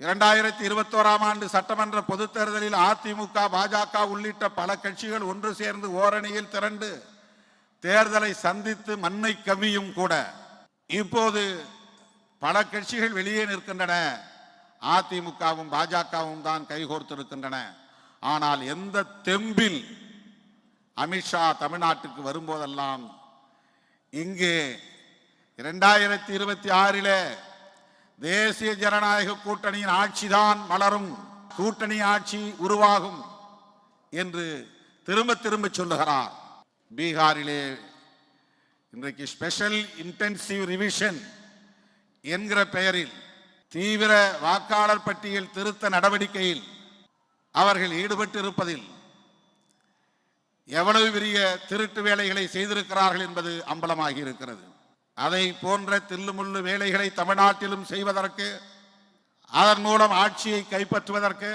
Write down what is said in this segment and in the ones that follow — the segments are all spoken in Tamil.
2021ஆம் ஆண்டு சட்டமன்ற பொதுத் தேர்தலில் அதிமுக, பாஜக உள்ளிட்ட பல கட்சிகள் ஒன்று சேர்ந்து ஓரணியில் திரண்டு தேர்தலை சந்தித்து மண்ணை கவ்வியும் கூட இப்போது பல கட்சிகள் வெளியே நிற்கின்றன. அதிமுகவும் பாஜகவும் தான் கைகோர்த்திருக்கின்றன. ஆனால் எந்த தெம்பில் அமித்ஷா தமிழ்நாட்டுக்கு வரும்போதெல்லாம் இங்கே 2026 தேசிய ஜனநாயக கூட்டணியின் ஆட்சிதான் மலரும், கூட்டணி ஆட்சி உருவாகும் என்று திரும்ப திரும்ப சொல்லுகிறார். பீகாரிலே இன்றைக்கு ஸ்பெஷல் இன்டென்சிவ் ரிவிஷன் என்கிற பெயரில் தீவிர வாக்காளர் பட்டியல் திருத்த நடவடிக்கையில் அவர்கள் ஈடுபட்டு இருப்பதில் எவ்வளவு பெரிய திருட்டு வேலைகளை செய்திருக்கிறார்கள் என்பது அம்பலமாகி இருக்கிறது. அதை போன்ற தில்லுமுள்ளு வேலைகளை தமிழ்நாட்டிலும் செய்வதற்கு, அதன் மூலம் ஆட்சியை கைப்பற்றுவதற்கு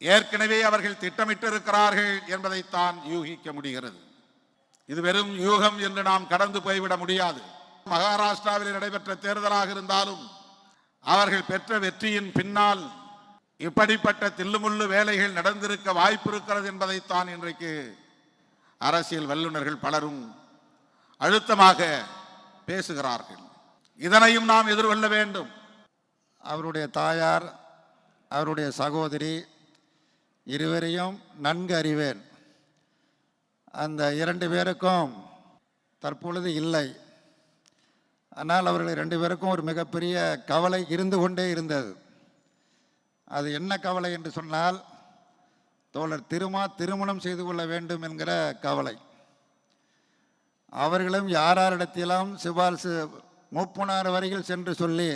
ஏற்கனவே அவர்கள் திட்டமிட்டிருக்கிறார்கள் என்பதைத்தான் யூகிக்க முடிகிறது. இது வெறும் யூகம் என்று நாம் கடந்து போய்விட முடியாது. மகாராஷ்டிராவில் நடைபெற்ற தேர்தலாக இருந்தாலும் அவர்கள் பெற்ற வெற்றியின் பின்னால் இப்படிப்பட்ட தில்லுமுள்ளு வேலைகள் நடந்திருக்க வாய்ப்பு இருக்கிறது என்பதைத்தான் இன்றைக்கு அரசியல் வல்லுநர்கள் பலரும் அழுத்தமாக பேசுகிறார்கள். இதனையும் நாம் எதிர்கொள்ள வேண்டும். அவருடைய தாயார், அவருடைய சகோதரி இருவரையும் நன்கு அறிவேன். அந்த 2 பேருக்கும் தற்பொழுது இல்லை. ஆனால் அவர்கள் 2 பேருக்கும் ஒரு மிகப்பெரிய கவலை இருந்து கொண்டே இருந்தது. அது என்ன கவலை என்று சொன்னால், தோழர் திருமணம் செய்து கொள்ள வேண்டும் என்கிற கவலை. அவர்களும் யாரிடத்திலும் சிபாரிசு மூப்பனார் வரையில் சென்று சொல்லி,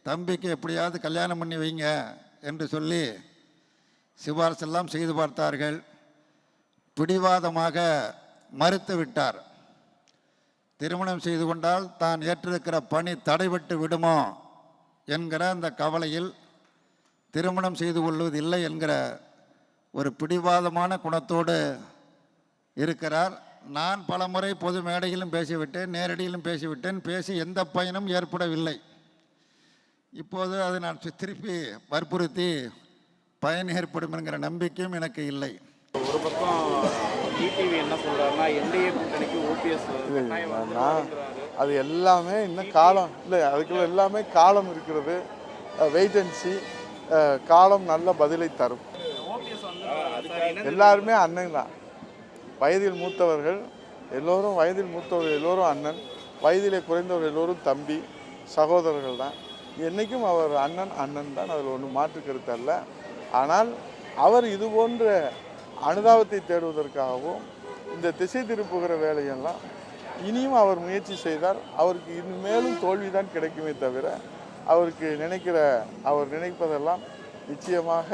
தம்பிக்கு எப்படியாவது கல்யாணம் பண்ணி வைங்க என்று சொல்லி சிபாரிசெல்லாம் செய்து பார்த்தார்கள். பிடிவாதமாக மறுத்து விட்டார். திருமணம் செய்து கொண்டால் தான் ஏற்றிருக்கிற பணி தடைபட்டு விடுமோ என்கிற அந்த கவலையில் திருமணம் செய்து கொள்வதில்லை என்கிற ஒரு பிடிவாதமான குணத்தோடு இருக்கிறார். நான் பல முறை பொது மேடையிலும் பேசிவிட்டேன், நேரடியிலும் பேசிவிட்டேன். பேசி எந்த பயனும் ஏற்படவில்லை. இப்போது அதை நான் திருப்பி வற்புறுத்தி பயன் ஏற்படும் என்கிற நம்பிக்கையும் எனக்கு இல்லை. ஒரு பக்கம் டிடிவி என்ன சொல்றாருன்னா, என்டிஏ கூட்டணிக்கு ஓபிஎஸ் அது எல்லாமே இன்னும் காலம் இல்லை, அதுக்குள்ள எல்லாமே காலம் இருக்கிறது. Wait and see. காலம் நல்ல பதிலை தரும். எல்லாருமே அண்ணன் தான். வயதில் மூத்தவர்கள் எல்லோரும் அண்ணன், வயதிலே குறைந்தவர்கள் எல்லோரும் தம்பி, சகோதரர்கள் தான். என்றைக்கும் அவர் அண்ணன் தான், அதில் ஒன்றும் மாற்று கருத்து அல்ல. ஆனால் அவர் இது போன்ற அனுதாபத்தை தேடுவதற்காகவும் இந்த திசை திருப்புகிற வேலையெல்லாம் இனியும் அவர் முயற்சி செய்தால் அவருக்கு இனிமேலும் தோல்விதான் கிடைக்குமே தவிர, அவர் நினைப்பதெல்லாம் நிச்சயமாக,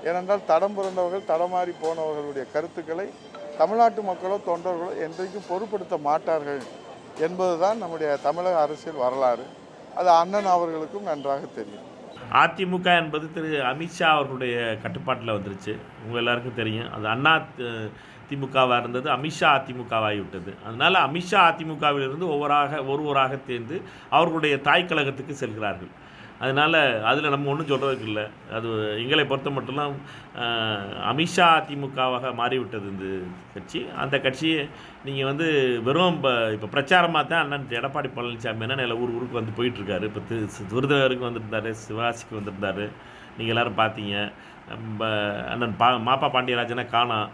ஏனென்றால் தடம் புரண்டவர்கள், தடமாறி போனவர்களுடைய கருத்துக்களை தமிழ்நாட்டு மக்களோ தொண்டர்களோ என்றைக்கும் பொருட்படுத்த மாட்டார்கள் என்பதுதான் நம்முடைய தமிழக அரசியல் வரலாறு. அது அண்ணன் அவர்களுக்கும் நன்றாக தெரியும். அதிமுக என்பது திரு அமித்ஷா அவர்களுடைய கட்டுப்பாட்டில் வந்துருச்சு. உங்கள் எல்லாருக்கும் தெரியும். அது அண்ணா திமுகவாக இருந்தது, அமித்ஷா அதிமுகவாகிவிட்டது. அதனால் அமித்ஷா அதிமுகவிலிருந்து ஒருவராக தேர்ந்து அவர்களுடைய தாய் கழகத்துக்கு செல்கிறார்கள். அதனால் அதில் நம்ம ஒன்றும் சொல்கிறதுக்கு இல்லை. அது எங்களை பொறுத்த மட்டும் அமித்ஷா அதிமுகவாக மாறிவிட்டது இந்த கட்சி. அந்த கட்சியை நீங்கள் வெறும் இப்போ பிரச்சாரமாக தான் அண்ணன் எடப்பாடி பழனிசாமி என்ன ஊருக்கு வந்து போயிட்டுருக்காரு. இப்போ விருதுநகருக்கு வந்திருந்தார், சிவாசிக்கு வந்திருந்தார். நீங்கள் எல்லோரும் பார்த்தீங்க. அண்ணன் மாப்பா பாண்டியராஜனை காணோம்.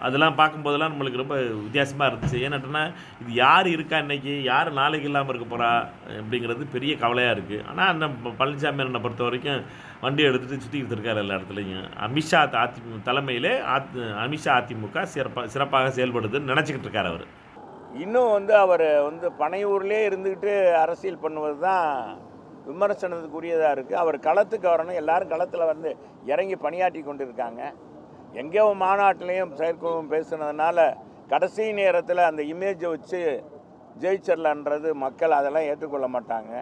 அதெல்லாம் பார்க்கும்போதெல்லாம் நம்மளுக்கு ரொம்ப வித்தியாசமாக இருந்துச்சு. ஏன்னாட்டோன்னா, இது யார் இருக்கா இன்றைக்கி, யார் நாளைக்கு இல்லாமல் இருக்க போகிறா அப்படிங்கிறது பெரிய கவலையாக இருக்குது. ஆனால் அண்ணன் பழனிசாமி அண்ணனை பொறுத்த வரைக்கும் வண்டியை எடுத்துகிட்டு சுற்றிக்கிட்டு இருக்கார் எல்லா இடத்துலையும். அமித்ஷா தலைமையிலே அமித்ஷா அதிமுக சிறப்பாக செயல்படுதுன்னு நினச்சிக்கிட்டு இருக்கார் அவர். இன்னும் அவர் பனையூர்லேயே இருந்துக்கிட்டு அரசியல் பண்ணுவது தான் விமர்சனத்துக்குரியதாக இருக்குது. அவர் களத்துக்கு வரணும். எல்லாரும் களத்தில் இறங்கி பணியாற்றி கொண்டு இருக்காங்க. எங்கேயோ மாநாட்டிலையும் செயற்குழுவும் பேசுனதுனால கடைசி நேரத்தில் அந்த இமேஜை வச்சு ஜெயிச்சிடலான்றது மக்கள் அதெல்லாம் ஏற்றுக்கொள்ள மாட்டாங்க.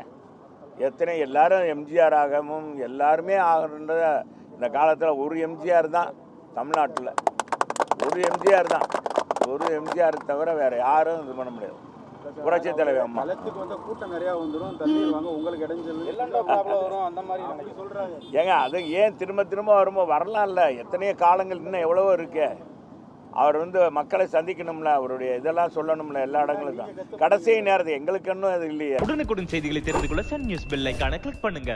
எல்லாரும் எம்ஜிஆர் ஆகவும் எல்லாருமே ஆகின்ற இந்த காலத்தில் ஒரு எம்ஜிஆர் தான் தமிழ்நாட்டில். ஒரு எம்ஜிஆர் தவிர வேறு யாரும் இது பண்ண முடியாது. புரட்சி தலைவர் அம்மா. களத்துக்கு வந்து கூட்டம் நிறையா வந்துடும், தள்ளிடுவாங்க, உங்களுக்கு இடைஞ்சல் எல்லா ப்ராப்ளம் வரும் அந்த மாதிரி சொல்கிறாங்க. ஏங்க அது ஏன் திரும்ப திரும்ப வரும்போது வரலாம்ல, எத்தனையோ காலங்கள் இன்னும் எவ்வளவோ இருக்கு. அவர் வந்து மக்களை சந்திக்கணும்ல, அவருடைய இதெல்லாம் சொல்லணும்ல எல்லா இடங்களுக்கும். கடைசி நேரத்தில் எங்களுக்கு இன்னும் அது இல்லையே. உடனுக்குடன் செய்திகளை தெரிந்து கொள்ள சன் நியூஸ் பெல் ஐகானை கிளிக் பண்ணுங்க.